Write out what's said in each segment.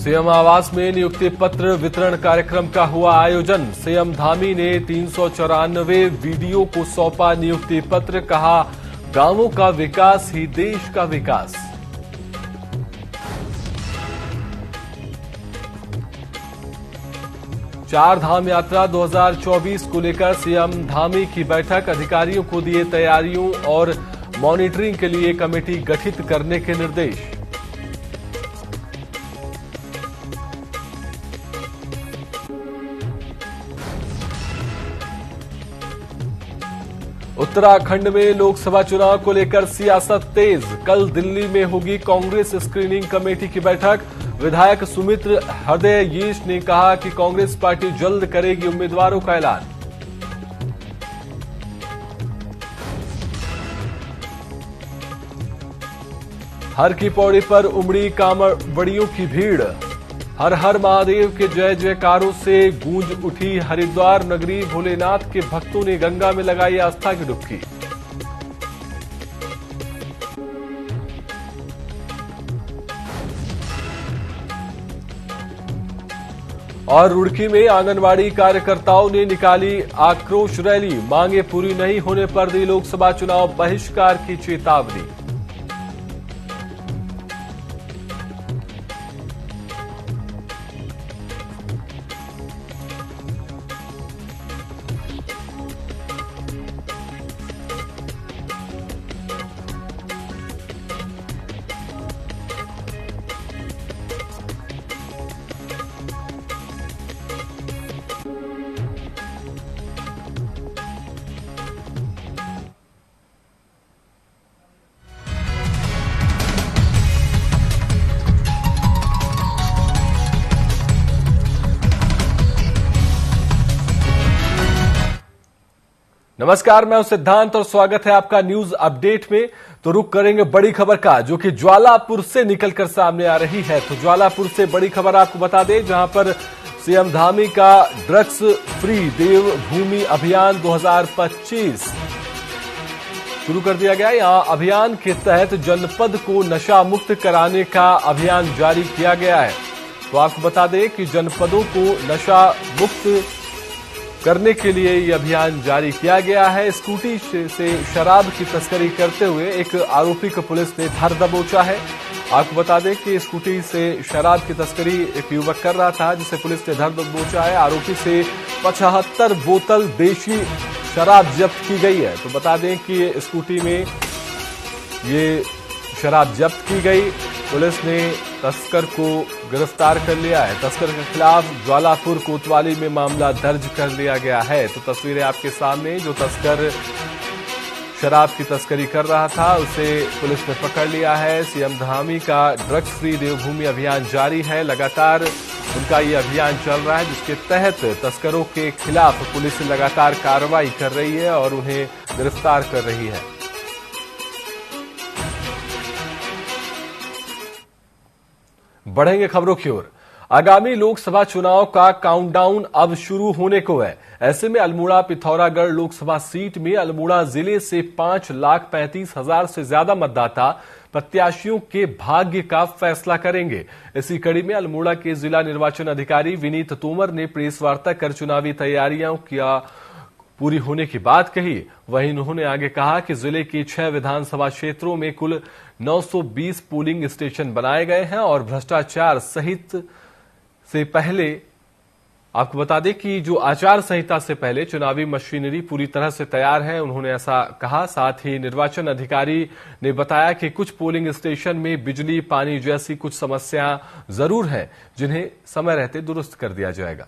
CM आवास में नियुक्ति पत्र वितरण कार्यक्रम का हुआ आयोजन। सीएम धामी ने 394 वीडियो को सौंपा नियुक्ति पत्र, कहा गांवों का विकास ही देश का विकास। चार धाम यात्रा 2024 को लेकर सीएम धामी की बैठक, अधिकारियों को दिए तैयारियों और मॉनिटरिंग के लिए कमेटी गठित करने के निर्देश। उत्तराखंड में लोकसभा चुनाव को लेकर सियासत तेज। कल दिल्ली में होगी कांग्रेस स्क्रीनिंग कमेटी की बैठक। विधायक सुमित्र हृदयेश ने कहा कि कांग्रेस पार्टी जल्द करेगी उम्मीदवारों का ऐलान। हर की पौड़ी पर उमड़ी कांवड़ियों की भीड़। हर हर महादेव के जय जयकारों से गूंज उठी हरिद्वार नगरी। भोलेनाथ के भक्तों ने गंगा में लगाई आस्था की डुबकी। और रुड़की में आंगनवाड़ी कार्यकर्ताओं ने निकाली आक्रोश रैली। मांगे पूरी नहीं होने पर दी लोकसभा चुनाव बहिष्कार की चेतावनी। नमस्कार, मैं हूं सिद्धांत और स्वागत है आपका न्यूज अपडेट में। तो रुक करेंगे बड़ी खबर का, जो कि ज्वालापुर से निकलकर सामने आ रही है। तो ज्वालापुर से बड़ी खबर आपको बता दें, जहां पर सीएम धामी का ड्रग्स फ्री देवभूमि अभियान 2025 शुरू कर दिया गया। यहां अभियान के तहत जनपद को नशा मुक्त कराने का अभियान जारी किया गया है। तो आपको बता दें कि जनपदों को नशा मुक्त करने के लिए यह अभियान जारी किया गया है। स्कूटी से शराब की तस्करी करते हुए एक आरोपी को पुलिस ने धर दबोचा है। आपको बता दें कि स्कूटी से शराब की तस्करी एक युवक कर रहा था, जिसे पुलिस ने धर दबोचा है। आरोपी से 75 बोतल देशी शराब जब्त की गई है। तो बता दें कि स्कूटी में ये शराब जब्त की गई। पुलिस ने तस्कर को गिरफ्तार कर लिया है। तस्कर के खिलाफ ज्वालापुर कोतवाली में मामला दर्ज कर लिया गया है। तो तस्वीरें आपके सामने, जो तस्कर शराब की तस्करी कर रहा था उसे पुलिस ने पकड़ लिया है। सीएम धामी का ड्रग्स फ्री देवभूमि अभियान जारी है। लगातार उनका ये अभियान चल रहा है, जिसके तहत तस्करों के खिलाफ पुलिस लगातार कार्रवाई कर रही है और उन्हें गिरफ्तार कर रही है। बढ़ेंगे खबरों की ओर। आगामी लोकसभा चुनाव का काउंटडाउन अब शुरू होने को है। ऐसे में अल्मोड़ा पिथौरागढ़ लोकसभा सीट में अल्मोड़ा जिले से 5,35,000 से ज्यादा मतदाता प्रत्याशियों के भाग्य का फैसला करेंगे। इसी कड़ी में अल्मोड़ा के जिला निर्वाचन अधिकारी विनीत तोमर ने प्रेस वार्ता कर चुनावी तैयारियों की पूरी होने की बात कही। वहीं उन्होंने आगे कहा कि जिले के 6 विधानसभा क्षेत्रों में कुल 920 पोलिंग स्टेशन बनाए गए हैं और भ्रष्टाचार सहित से पहले आपको बता दें कि जो आचार संहिता से पहले चुनावी मशीनरी पूरी तरह से तैयार है, उन्होंने ऐसा कहा। साथ ही निर्वाचन अधिकारी ने बताया कि कुछ पोलिंग स्टेशन में बिजली, पानी जैसी कुछ समस्या जरूर हैं, जिन्हें समय रहते दुरुस्त कर दिया जाएगा।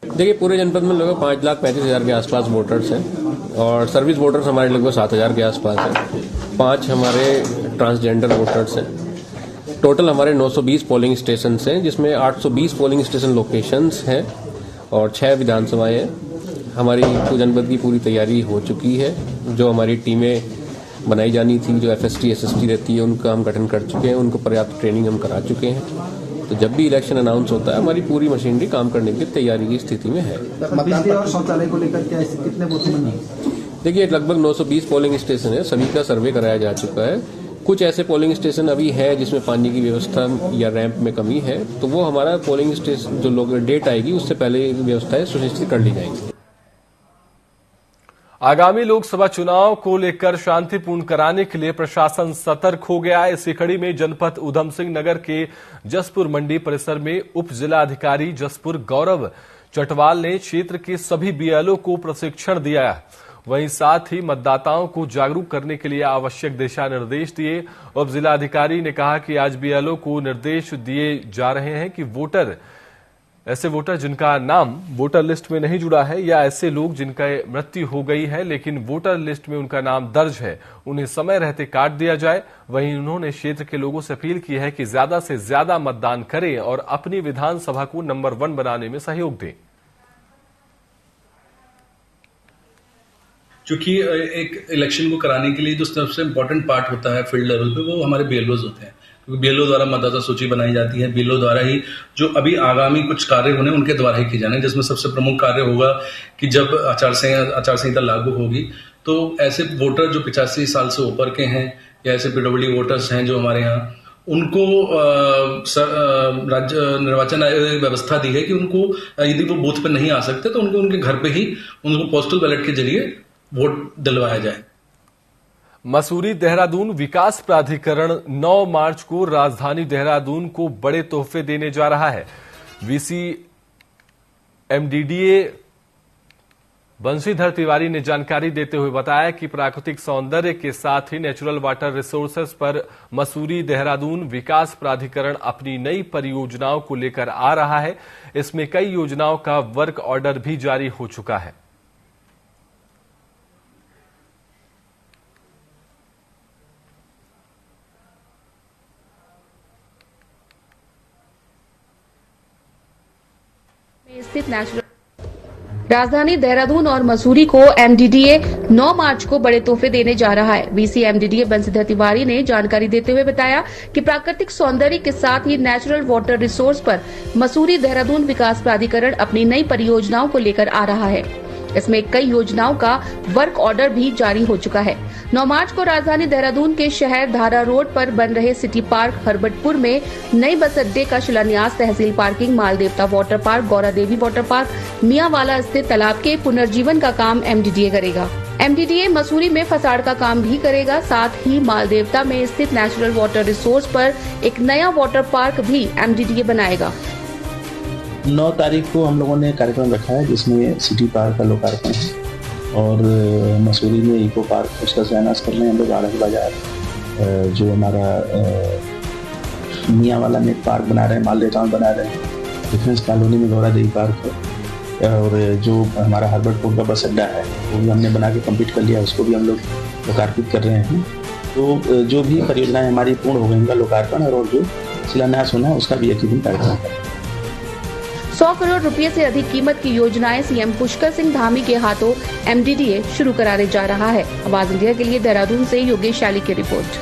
देखिए, पूरे जनपद में लगभग 5,35,000 के आसपास वोटर्स हैं और सर्विस वोटर्स हमारे लगभग 7,000 के आसपास हैं। 5 हमारे ट्रांसजेंडर वोटर्स हैं। टोटल हमारे 920 पोलिंग स्टेशन हैं, जिसमें 820 पोलिंग स्टेशन लोकेशंस हैं और 6 विधानसभाएं हैं। हमारी जनपद की पूरी तैयारी हो चुकी है। जो हमारी टीमें बनाई जानी थी, जो FST SST रहती है, उनका हम गठन कर चुके हैं। उनको पर्याप्त ट्रेनिंग हम करा चुके हैं। तो जब भी इलेक्शन अनाउंस होता है, हमारी पूरी मशीनरी काम करने की तैयारी की स्थिति में है। बिजली और शौचालय को लेकर क्या कितने बूथ में? देखिए, लगभग 920 पोलिंग स्टेशन है, सभी का सर्वे कराया जा चुका है। कुछ ऐसे पोलिंग स्टेशन अभी है जिसमें पानी की व्यवस्था या रैंप में कमी है, तो वो हमारा पोलिंग स्टेशन जो लोग डेट आएगी उससे पहले व्यवस्थाएं सुनिश्चित कर ली जाएंगी। आगामी लोकसभा चुनाव को लेकर शांतिपूर्ण कराने के लिए प्रशासन सतर्क हो गया है। इसी कड़ी में जनपद उधम सिंह नगर के जसपुर मंडी परिसर में उप जिलाधिकारी जसपुर गौरव चटवाल ने क्षेत्र के सभी बीएलओ को प्रशिक्षण दिया है। वहीं साथ ही मतदाताओं को जागरूक करने के लिए आवश्यक दिशा निर्देश दिए। उप जिलाधिकारी ने कहा कि आज बीएलओ को निर्देश दिए जा रहे हैं कि ऐसे वोटर जिनका नाम वोटर लिस्ट में नहीं जुड़ा है या ऐसे लोग जिनका मृत्यु हो गई है लेकिन वोटर लिस्ट में उनका नाम दर्ज है, उन्हें समय रहते काट दिया जाए। वहीं उन्होंने क्षेत्र के लोगों से अपील की है कि ज्यादा से ज्यादा मतदान करें और अपनी विधानसभा को नंबर 1 बनाने में सहयोग दें। क्योंकि एक इलेक्शन को कराने के लिए जो सबसे इम्पोर्टेंट पार्ट होता है फील्ड लेवल पे, वो हमारे बीएलओज होते हैं। क्योंकि बीएलओ द्वारा मतदाता सूची बनाई जाती है, बीएलओ द्वारा ही जो अभी आगामी कुछ कार्य होने उनके द्वारा ही किए जाने, जिसमें सबसे प्रमुख कार्य होगा कि जब आचार संहिता लागू होगी तो ऐसे वोटर जो 85 साल से ऊपर के हैं या ऐसे पीडब्ल्यूडी वोटर्स हैं जो हमारे यहाँ, उनको राज्य निर्वाचन आयोग ने व्यवस्था दी है कि उनको यदि वो बूथ पर नहीं आ सकते तो उनको उनके घर पे ही उनको पोस्टल बैलेट के जरिए वोट दिलवाया जाए। मसूरी देहरादून विकास प्राधिकरण 9 मार्च को राजधानी देहरादून को बड़े तोहफे देने जा रहा है। वीसी एमडीडीए बंशीधर तिवारी ने जानकारी देते हुए बताया कि प्राकृतिक सौंदर्य के साथ ही नेचुरल वाटर रिसोर्सेज पर मसूरी देहरादून विकास प्राधिकरण अपनी नई परियोजनाओं को लेकर आ रहा है। इसमें कई योजनाओं का वर्क ऑर्डर भी जारी हो चुका है। स्थित नेचुरल राजधानी देहरादून और मसूरी को एमडीडीए 9 मार्च को बड़े तोहफे देने जा रहा है। वीसी एमडीडीए बंशीधर तिवारी ने जानकारी देते हुए बताया कि प्राकृतिक सौंदर्य के साथ ही नेचुरल वाटर रिसोर्स पर मसूरी देहरादून विकास प्राधिकरण अपनी नई परियोजनाओं को लेकर आ रहा है। इसमें कई योजनाओं का वर्क ऑर्डर भी जारी हो चुका है। 9 मार्च को राजधानी देहरादून के शहर धारा रोड पर बन रहे सिटी पार्क हरबटपुर में नई बस अड्डे का शिलान्यास, तहसील पार्किंग, माल देवता water park, Gaura Devi water park, Miyanwala स्थित तालाब के पुनर्जीवन का काम एमडीडीए करेगा। एमडीडीए मसूरी में फसाड़ का काम भी करेगा। साथ ही माल देवता में स्थित नेचुरल वाटर रिसोर्स पर एक नया वाटर पार्क भी एमडीडीए बनाएगा। 9 तारीख को हम लोगों ने कार्यक्रम रखा है जिसमें सिटी पार्क का लोकार्पण है और मसूरी में इको पार्क उसका शिलान्यास कर रहे हैं हम लोग। आनंद बाजार जो हमारा मियावाला में पार्क बना रहे हैं, मालदेव में बना रहे हैं, डिफेंस कॉलोनी में गौरा देवी पार्क है और जो हमारा हरबटपुर का बस अड्डा है वो भी हमने बना के कंप्लीट कर लिया, उसको भी हम लोग लोकार्पित कर रहे हैं। तो जो भी परियोजनाएं हमारी पूर्ण हो गई उनका लोकार्पण और जो शिलान्यास होना है उसका भी एक ही दिन कार्यक्रम है। 100 करोड़ रुपए से अधिक कीमत की योजनाएं सीएम पुष्कर सिंह धामी के हाथों एमडीडीए शुरू कराने जा रहा है। आवाज इंडिया के लिए देहरादून से योगेश शाली की रिपोर्ट।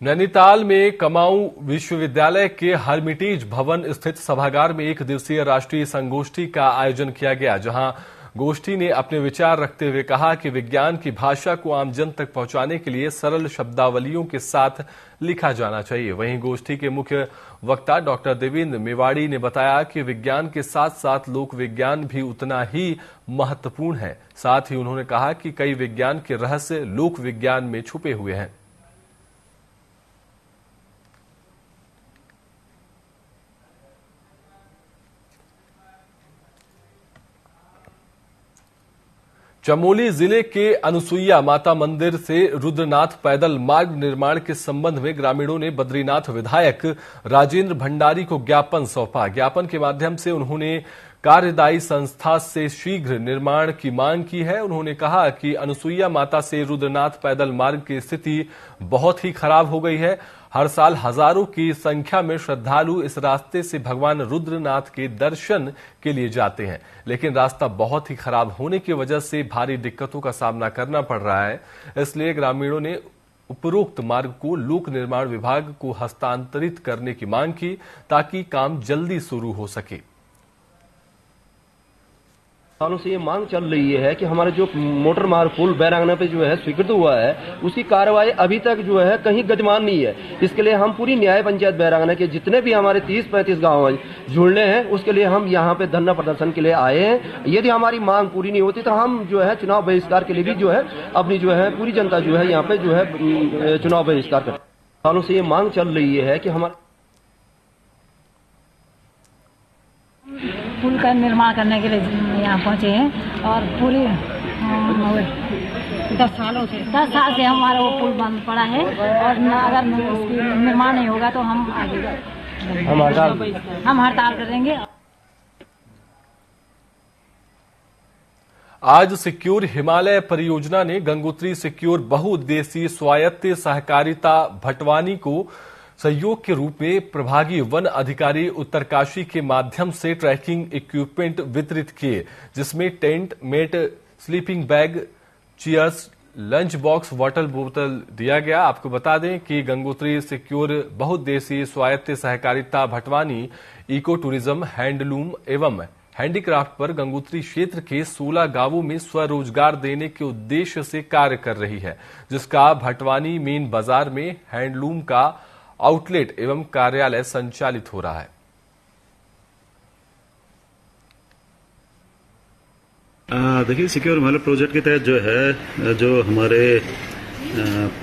नैनीताल में कमाऊं विश्वविद्यालय के हरमिटेज भवन स्थित सभागार में 1 दिवसीय राष्ट्रीय संगोष्ठी का आयोजन किया गया, जहां गोष्ठी ने अपने विचार रखते हुए कहा कि विज्ञान की भाषा को आम जन तक पहुंचाने के लिए सरल शब्दावलियों के साथ लिखा जाना चाहिए। वहीं गोष्ठी के मुख्य वक्ता डॉक्टर देवेंद्र मेवाड़ी ने बताया कि विज्ञान के साथ साथ लोक विज्ञान भी उतना ही महत्वपूर्ण है। साथ ही उन्होंने कहा कि कई विज्ञान के रहस्य लोक विज्ञान में छुपे हुए हैं। चमोली जिले के अनुसुईया माता मंदिर से रुद्रनाथ पैदल मार्ग निर्माण के संबंध में ग्रामीणों ने बद्रीनाथ विधायक राजेंद्र भंडारी को ज्ञापन सौंपा। ज्ञापन के माध्यम से उन्होंने कार्यदायी संस्था से शीघ्र निर्माण की मांग की है। उन्होंने कहा कि अनुसुईया माता से रुद्रनाथ पैदल मार्ग की स्थिति बहुत ही खराब हो गई है। हर साल हजारों की संख्या में श्रद्धालु इस रास्ते से भगवान रुद्रनाथ के दर्शन के लिए जाते हैं, लेकिन रास्ता बहुत ही खराब होने की वजह से भारी दिक्कतों का सामना करना पड़ रहा है। इसलिए ग्रामीणों ने उपरोक्त मार्ग को लोक निर्माण विभाग को हस्तांतरित करने की मांग की ताकि काम जल्दी शुरू हो सके। सालों से ये मांग चल रही है कि हमारा जो मोटर मार्ग पुल बैरांगना पे जो है स्वीकृत हुआ है, उसकी कार्रवाई अभी तक जो है कहीं गतिमान नहीं है। इसके लिए हम पूरी न्याय पंचायत बैरांगना के जितने भी हमारे 30-35 गांव जुड़ने हैं, उसके लिए हम यहाँ पे धरना प्रदर्शन के लिए आए हैं। यदि हमारी मांग पूरी नहीं होती तो हम जो है चुनाव बहिष्कार के लिए भी जो है अपनी जो है पूरी जनता जो है यहाँ पे जो है चुनाव बहिष्कार कर। सालों से ये मांग चल रही है कि हमारा पुल का निर्माण करने के लिए यहाँ पहुँचे हैं और पूरी 10 साल से हमारा वो पुल बंद पड़ा है और अगर उसकी निर्माण नहीं होगा तो हम आगे हम हड़ताल करेंगे। आज सिक्योर हिमालय परियोजना ने गंगोत्री सिक्योर बहुउद्देशीय स्वायत्त सहकारिता भटवानी को सहयोग के रूप में प्रभागी वन अधिकारी उत्तरकाशी के माध्यम से ट्रैकिंग इक्विपमेंट वितरित किए, जिसमें tent, mat, sleeping bag, chairs, lunch box, water बोतल दिया गया। आपको बता दें कि गंगोत्री सिक्योर बहुउद्देशीय स्वायत्त सहकारिता भटवानी इको टूरिज्म, हैंडलूम एवं हैंडीक्राफ्ट पर गंगोत्री क्षेत्र के 16 गांवों में स्वरोजगार देने के उद्देश्य से कार्य कर रही है, जिसका भटवानी मेन बाजार में हैंडलूम का आउटलेट एवं कार्यालय संचालित हो रहा है। देखिए, सिक्योर हिमालय प्रोजेक्ट के तहत जो है, जो हमारे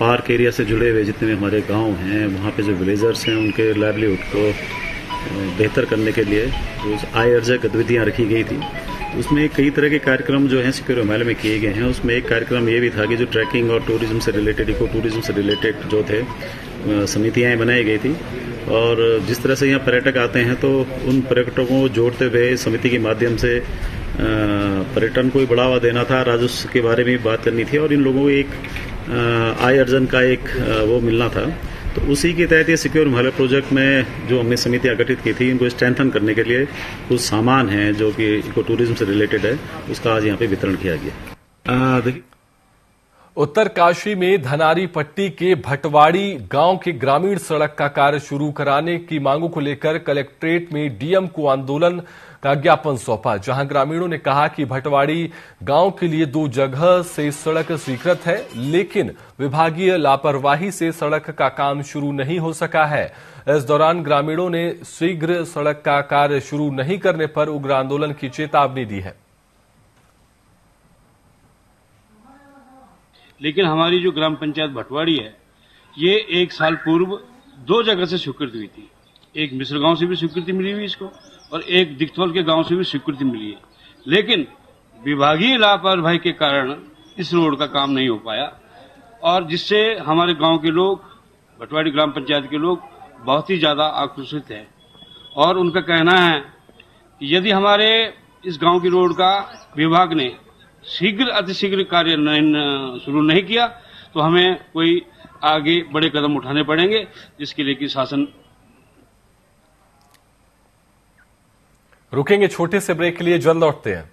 पार्क एरिया से जुड़े हुए जितने भी हमारे गांव हैं, वहाँ पे जो विलेजर्स हैं, उनके लाइवलीहुड को बेहतर करने के लिए जो आय अर्जक गतिविधियाँ रखी गई थी, उसमें कई तरह के कार्यक्रम जो हैं सिक्योर हिमालय में किए गए हैं। उसमें एक कार्यक्रम ये भी था कि जो ट्रैकिंग और टूरिज्म से रिलेटेड, इको टूरिज्म से रिलेटेड जो थे समितियाँ बनाई गई थी, और जिस तरह से यहाँ पर्यटक आते हैं तो उन पर्यटकों को जोड़ते हुए समिति के माध्यम से पर्यटन को बढ़ावा देना था, राजस्व के बारे में बात करनी थी और इन लोगों को एक आय अर्जन का एक वो मिलना था। तो उसी के तहत ये सिक्योर हिमालय प्रोजेक्ट में जो हमने समितियां गठित की थी, इनको स्ट्रेंथन करने के लिए कुछ सामान है जो कि इको टूरिज्म से रिलेटेड है, उसका आज यहाँ पे वितरण किया गया। देखिए, उत्तरकाशी में धनारी पट्टी के भटवाड़ी गांव के ग्रामीण सड़क का कार्य शुरू कराने की मांगों को लेकर कलेक्ट्रेट में डीएम को आंदोलन का ज्ञापन सौंपा, जहां ग्रामीणों ने कहा कि भटवाड़ी गांव के लिए 2 जगह से सड़क स्वीकृत है, लेकिन विभागीय लापरवाही से सड़क का काम शुरू नहीं हो सका है। इस दौरान ग्रामीणों ने शीघ्र सड़क का कार्य शुरू नहीं करने पर उग्र आंदोलन की चेतावनी दी है। लेकिन हमारी जो ग्राम पंचायत भटवाड़ी है, ये 1 साल पूर्व 2 जगह से स्वीकृति हुई थी। एक मिश्र गांव से भी स्वीकृति मिली हुई इसको और एक दिखथौल के गांव से भी स्वीकृति मिली है, लेकिन विभागीय लापरवाही के कारण इस रोड का काम नहीं हो पाया और जिससे हमारे गांव के लोग, भटवाड़ी ग्राम पंचायत के लोग बहुत ही ज्यादा आक्रोशित हैं और उनका कहना है कि यदि हमारे इस गांव की रोड का विभाग ने अतिशीघ्र कार्य शुरू नहीं किया तो हमें कोई आगे बड़े कदम उठाने पड़ेंगे, जिसके लिए कि शासन। रुकेंगे छोटे से ब्रेक के लिए, जल्द लौटते हैं।